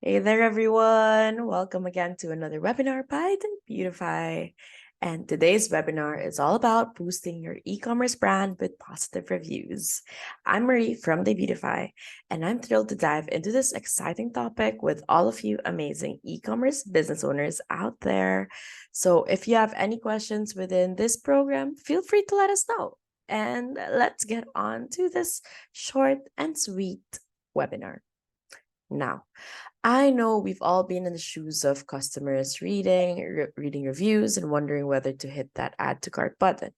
Hey there, everyone. Welcome again to another webinar by Debutify. And today's webinar is all about boosting your e-commerce brand with positive reviews. I'm Marie from Debutify, and I'm thrilled to dive into this exciting topic with all of you amazing e-commerce business owners out there. So if you have any questions within this program, feel free to let us know. And let's get on to this short and sweet webinar. Now, I know we've all been in the shoes of customers reading reviews and wondering whether to hit that add to cart button.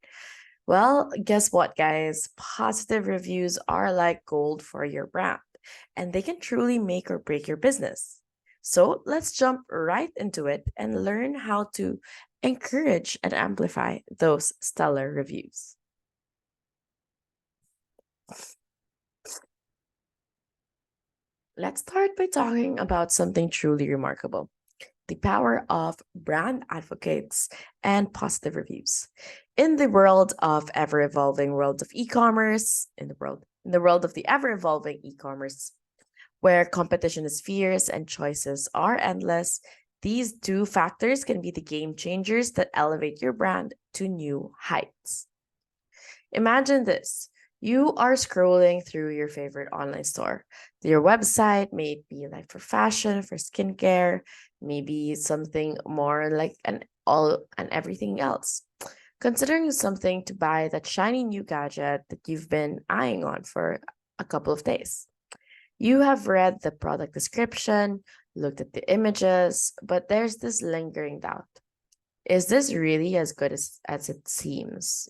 Well, guess what, guys? Positive reviews are like gold for your brand, and they can truly make or break your business. So let's jump right into it and learn how to encourage and amplify those stellar reviews. Let's start by talking about something truly remarkable: the power of brand advocates and positive reviews. In the world of ever-evolving world of e-commerce, in the world of the ever-evolving e-commerce, where competition is fierce and choices are endless, these two factors can be the game changers that elevate your brand to new heights. Imagine this. You are scrolling through your favorite online store. Your website may be like for fashion, for skincare, maybe something more like all and everything else. Considering something to buy that shiny new gadget that you've been eyeing on for a couple of days. You have read the product description, looked at the images, but there's this lingering doubt. Is this really as good as it seems,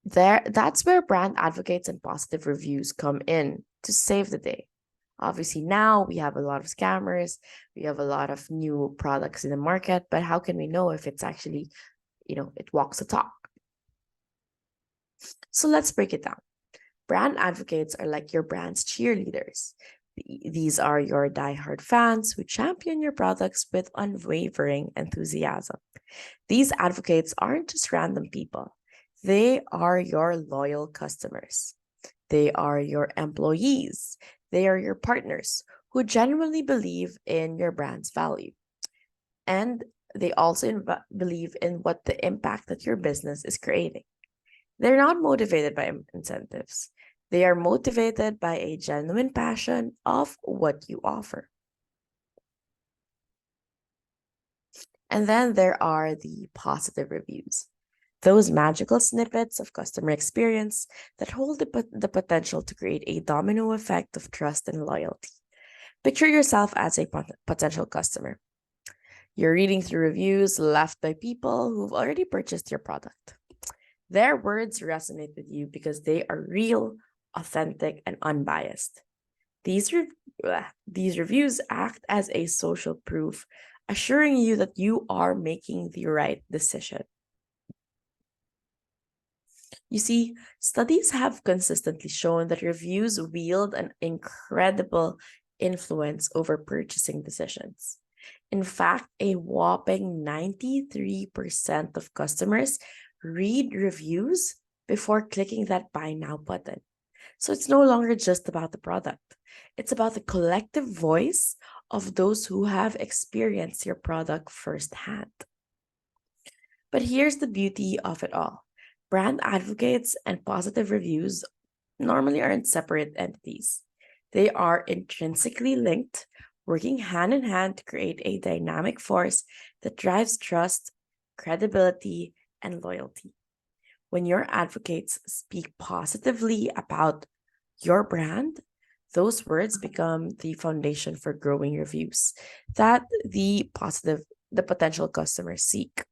That's where brand advocates and positive reviews come in to save the day. Obviously, now we have a lot of scammers, we have a lot of new products in the market, but how can we know if it's actually, it walks the talk? So let's break it down. Brand advocates are like your brand's cheerleaders. These are your diehard fans who champion your products with unwavering enthusiasm. These advocates aren't just random people. They are your loyal customers. They are your employees. They are your partners who genuinely believe in your brand's value. And they also believe in what the impact that your business is creating. They're not motivated by incentives. They are motivated by a genuine passion of what you offer. And then there are the positive reviews. Those magical snippets of customer experience that hold the potential to create a domino effect of trust and loyalty. Picture yourself as a potential customer. You're reading through reviews left by people who've already purchased your product. Their words resonate with you because they are real, authentic, and unbiased. These reviews act as a social proof, assuring you that you are making the right decision. You see, studies have consistently shown that reviews wield an incredible influence over purchasing decisions. In fact, a whopping 93% of customers read reviews before clicking that buy now button. So it's no longer just about the product. It's about the collective voice of those who have experienced your product firsthand. But here's the beauty of it all. Brand advocates and positive reviews normally aren't separate entities. They are intrinsically linked, working hand in hand to create a dynamic force that drives trust, credibility, and loyalty. When your advocates speak positively about your brand, those words become the foundation for growing reviews that the potential customers seek.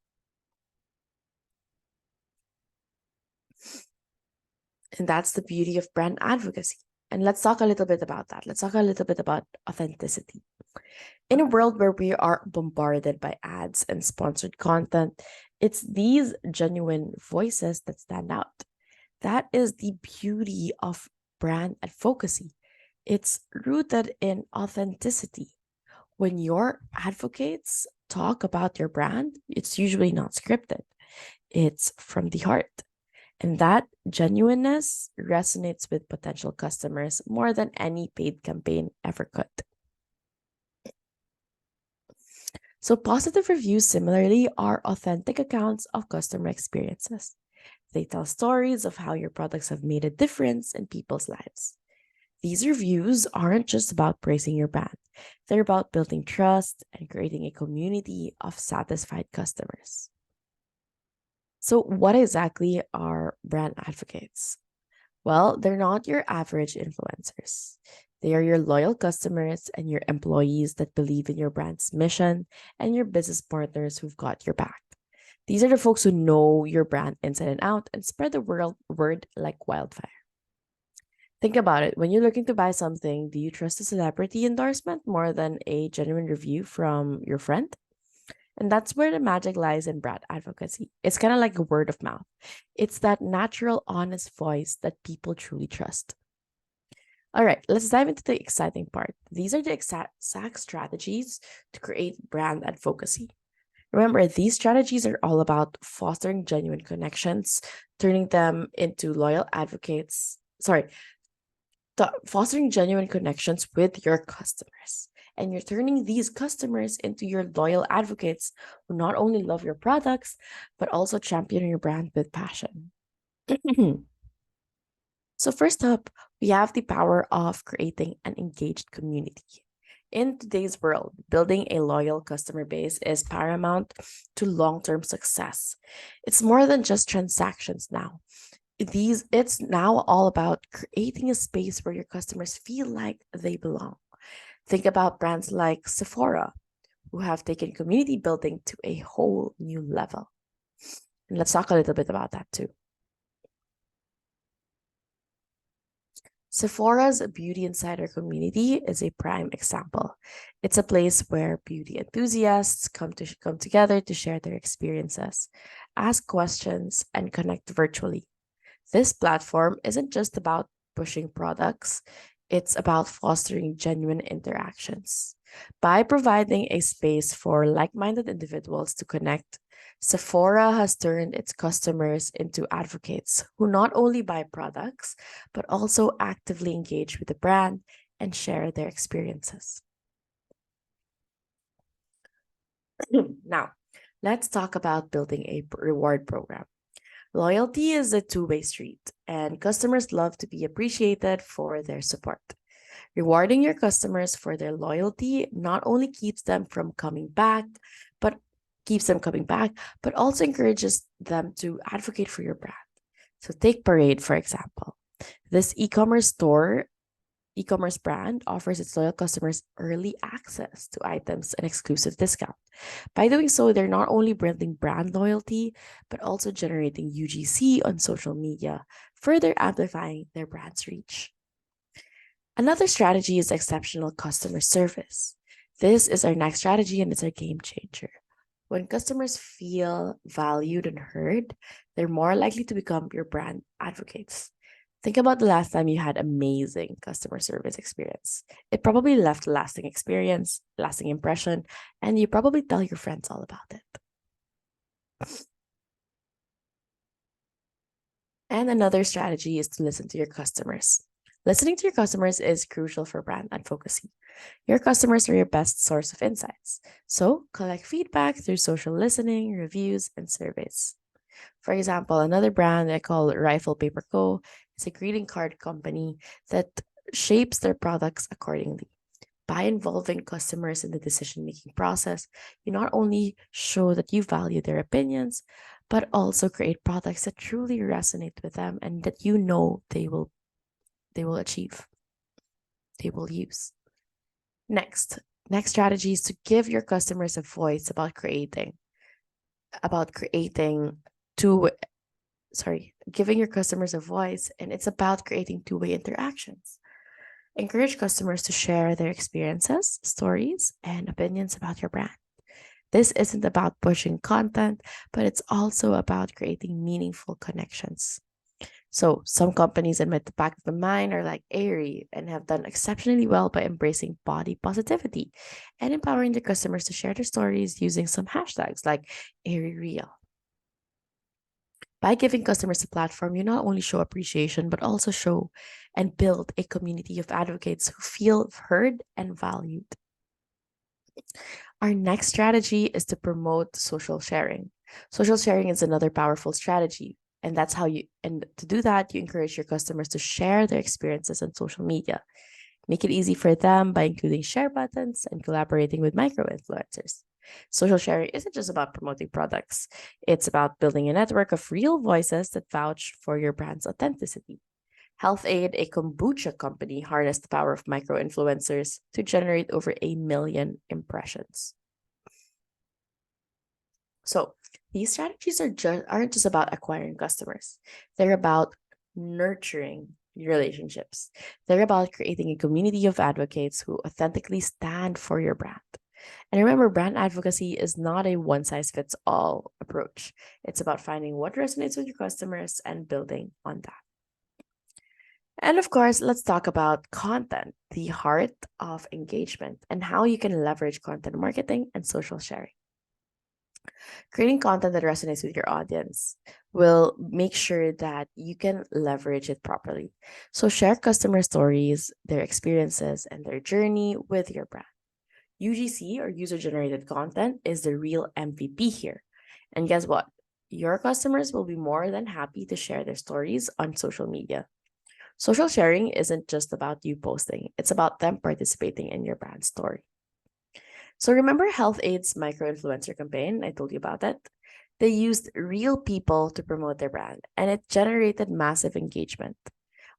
And that's the beauty of brand advocacy. And let's talk a little bit about that. Let's talk a little bit about authenticity. In a world where we are bombarded by ads and sponsored content, it's these genuine voices that stand out. That is the beauty of brand advocacy. It's rooted in authenticity. When your advocates talk about your brand, it's usually not scripted. It's from the heart. And that genuineness resonates with potential customers more than any paid campaign ever could. So, positive reviews similarly are authentic accounts of customer experiences. They tell stories of how your products have made a difference in people's lives. These reviews aren't just about praising your brand, they're about building trust and creating a community of satisfied customers. So, what exactly are brand advocates? Well, they're not your average influencers. They are your loyal customers and your employees that believe in your brand's mission and your business partners who've got your back. These are the folks who know your brand inside and out and spread the word like wildfire. Think about it. When you're looking to buy something, do you trust a celebrity endorsement more than a genuine review from your friend? And that's where the magic lies in brand advocacy. It's kind of like a word of mouth. It's that natural, honest voice that people truly trust. All right, let's dive into the exciting part. These are the exact strategies to create brand advocacy. Remember, these strategies are all about fostering genuine connections, turning them into loyal advocates. Sorry, fostering genuine connections with your customers. And you're turning these customers into your loyal advocates who not only love your products, but also champion your brand with passion. So, first up, we have the power of creating an engaged community. In today's world, building a loyal customer base is paramount to long term success. It's more than just transactions now. It's now all about creating a space where your customers feel like they belong. Think about brands like Sephora, who have taken community building to a whole new level. And let's talk a little bit about that too. Sephora's Beauty Insider community is a prime example. It's a place where beauty enthusiasts come together to share their experiences, ask questions, and connect virtually. This platform isn't just about pushing products, it's about fostering genuine interactions. By providing a space for like minded individuals to connect, Sephora has turned its customers into advocates who not only buy products, but also actively engage with the brand and share their experiences. Now, let's talk about building a reward program. Loyalty is a two-way street, and customers love to be appreciated for their support. Rewarding your customers for their loyalty not only but keeps them coming back, but also encourages them to advocate for your brand. So take Parade, for example. This e-commerce brand offers its loyal customers early access to items and exclusive discount. By doing so, they're not only building brand loyalty, but also generating UGC on social media, further amplifying their brand's reach. Another strategy is exceptional customer service. This is our next strategy and it's a game changer. When customers feel valued and heard, they're more likely to become your brand advocates. Think about the last time you had amazing customer service experience. It probably left a lasting experience, lasting impression, and you probably tell your friends all about it. And another strategy is to listen to your customers. Listening to your customers is crucial for brand advocacy. Your customers are your best source of insights. So collect feedback through social listening, reviews, and surveys. For example, another brand I call Rifle Paper Co. is a greeting card company that shapes their products accordingly. By involving customers in the decision making process, you not only show that you value their opinions, but also create products that truly resonate with them and that you know they will achieve, they will use. Next strategy is to give your customers a voice giving your customers a voice, and it's about creating two-way interactions. Encourage customers to share their experiences, stories, and opinions about your brand. This isn't about pushing content, but it's also about creating meaningful connections. So, some companies in the back of the mind are like Airy and have done exceptionally well by embracing body positivity and empowering their customers to share their stories using some hashtags like Airy Real. By giving customers a platform, you not only show appreciation, but also show and build a community of advocates who feel heard and valued. Our next strategy is to promote social sharing. Social sharing is another powerful strategy. And to do that, you encourage your customers to share their experiences on social media. Make it easy for them by including share buttons and collaborating with micro influencers. Social sharing isn't just about promoting products, it's about building a network of real voices that vouch for your brand's authenticity. Health Aid, a kombucha company, harnessed the power of micro influencers to generate over 1 million impressions. So these strategies aren't just about acquiring customers. They're about nurturing relationships. They're about creating a community of advocates who authentically stand for your brand. And remember, brand advocacy is not a one size fits all approach. It's about finding what resonates with your customers and building on that. And of course, let's talk about content, the heart of engagement, and how you can leverage content marketing and social sharing. Creating content that resonates with your audience will make sure that you can leverage it properly. So, share customer stories, their experiences, and their journey with your brand. UGC, or user generated content, is the real MVP here. And guess what? Your customers will be more than happy to share their stories on social media. Social sharing isn't just about you posting, it's about them participating in your brand story. So remember Health Aid's micro influencer campaign? I told you about that. They used real people to promote their brand, and it generated massive engagement.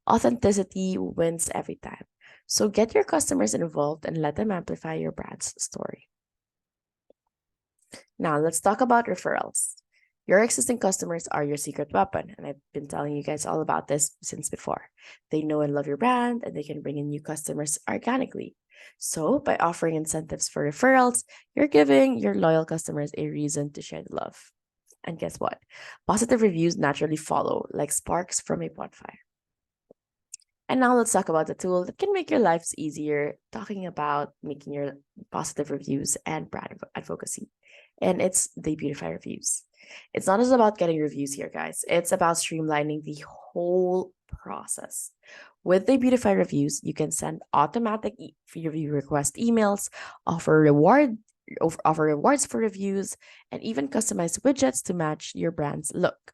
Authenticity wins every time. So get your customers involved and let them amplify your brand's story. Now, let's talk about referrals. Your existing customers are your secret weapon, and I've been telling you guys all about this since before. They know and love your brand, and they can bring in new customers organically. So, by offering incentives for referrals, you're giving your loyal customers a reason to share the love. And guess what? Positive reviews naturally follow, like sparks from a bonfire. And now let's talk about the tool that can make your lives easier, talking about making your positive reviews and brand advocacy. And it's Debutify reviews. It's not just about getting reviews here, guys. It's about streamlining the whole process. With Debutify reviews, you can send automatic review request emails, offer rewards for reviews, and even customize widgets to match your brand's look.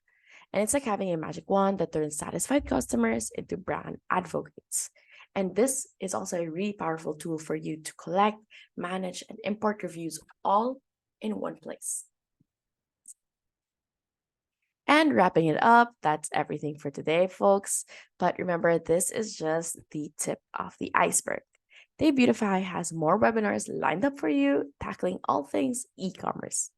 And it's like having a magic wand that turns satisfied customers into brand advocates. And this is also a really powerful tool for you to collect, manage, and import reviews all in one place. And wrapping it up, that's everything for today, folks. But remember, this is just the tip of the iceberg. Debutify has more webinars lined up for you, tackling all things e-commerce.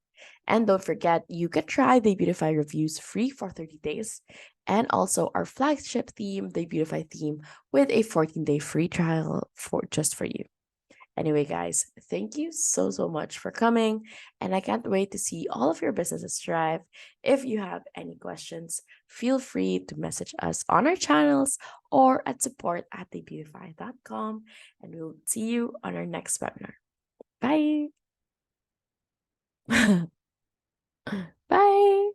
And don't forget, you can try Debutify reviews free for 30 days. And also our flagship theme, the Debutify theme, with a 14-day free trial for you. Anyway, guys, thank you so much for coming. And I can't wait to see all of your businesses thrive. If you have any questions, feel free to message us on our channels or at support@debutify.com. And we'll see you on our next webinar. Bye. Bye.